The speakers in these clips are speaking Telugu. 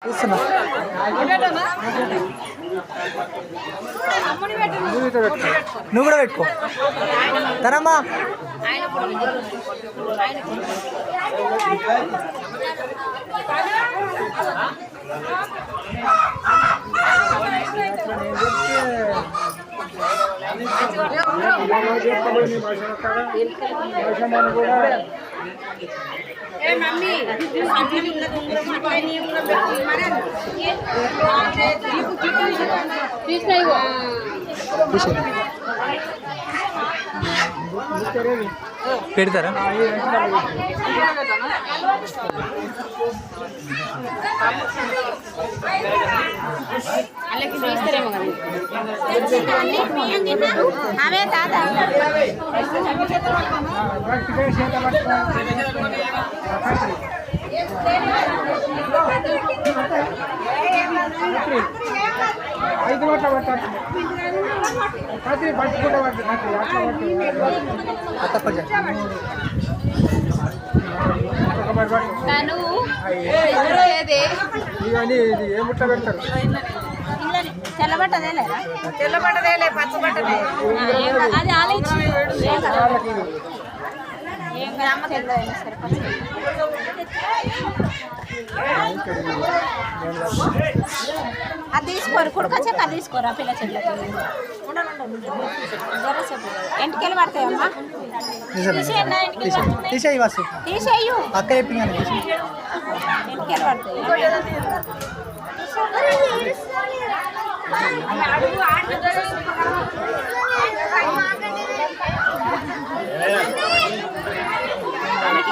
చూస్తున్నా నువ్వు కూడా పెట్టుకో తనమ్మా పెడతారా అవే తాత ఏముట్లా పెడతారు తెల్లబట్టదే లేదా తెల్లబట్టదే పచ్చ బట్టదే అది ఆలోచి ఏం గ్రామ తెల్లదైనా సరే అది తీసుకోరు కుడకొచ్చాక అది తీసుకోరు ఆ పిల్ల చెట్లకి ఎంటికెళ్ళి పడతాయమ్మా తీసేయి వాసు తీసేయు అక్క చెప్పింది ఎంటికెళ్ళి పడతాయి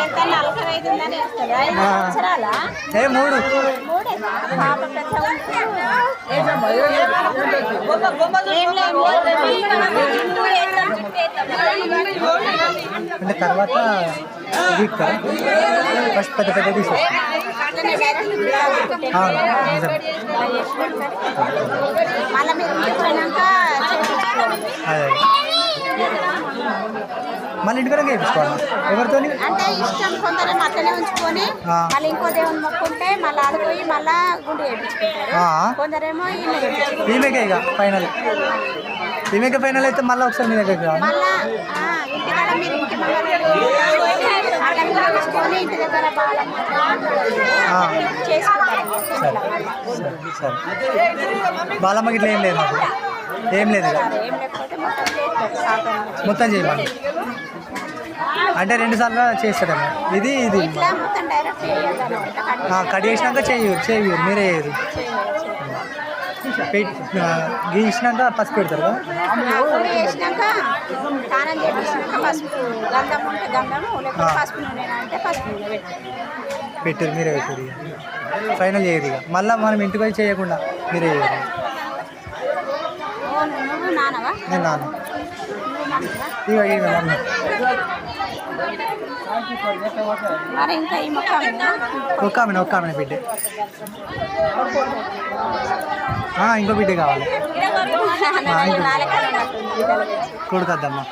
ఎంత 45 ఉందని వేస్తుంది 5 సంవత్సరాల మూడు పాప అంటే తర్వాత ఫస్ట్ పెద్ద పెద్ద తీసు మళ్ళీ మీరు పోయినాక మళ్ళీ ఇంటికనే చేయించుకోవాలి ఎవరితో అంటే ఇష్టం కొందరు అట్లనే ఉంచుకొని మళ్ళీ ఇంకో దేవుని మొక్కుంటే మళ్ళీ ఆడిపోయి మళ్ళీ గుండు చేయించుకుంటారు కొందరేమో ఈమెకే ఇక ఫైనల్ ఈమెకే ఫైనల్ అయితే మళ్ళీ ఒకసారి మీ దగ్గర మళ్ళీ ఇంటికాడ మీరు ఇంటి ముందు ఇంటి దగ్గర సరే బాలమ్మకి ఇట్లా ఏం లేదు నాకు ఏం లేదు మొత్తం చేయమని అంటే 2 సార్లు చేస్తాడేమో ఇది కట్ చేసినాక చేయరు మీరే చేయరు గీసినాక పసుపు పెడతారు కదా వేసినాక స్నానం చేసినాక పసుపు గంధం ఉంటే గంధము లేకపోతే పసుపు నూనె అంటే పసుపు నూనె పెట్టారు మీరే పెట్టారు ఫైనల్ చేయరు ఇక మళ్ళీ మనం ఇంటికి పోయి చేయకుండా మీరే చేయరు నువ్వు నానవా నేను నాన్న ఇక మమ్మీ మరి ఇంకా ఈ ఒక్క ఆమె బిడ్డ ఇంకో బిడ్డ కావాలి కొడుకద్దమ్మా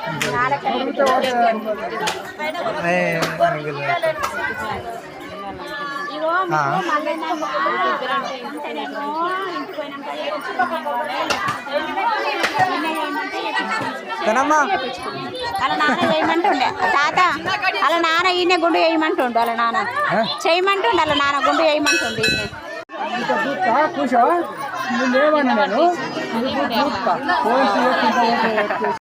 కనమ్మా వాళ్ళ నాన్న చేయమంటుండే తాత వాళ్ళ నాన్న ఈయన గుండు వేయమంటుండు వాళ్ళ నాన్న చేయమంటుండు వాళ్ళ నాన్న గుండు వేయమంటుండు కూర్చో నేను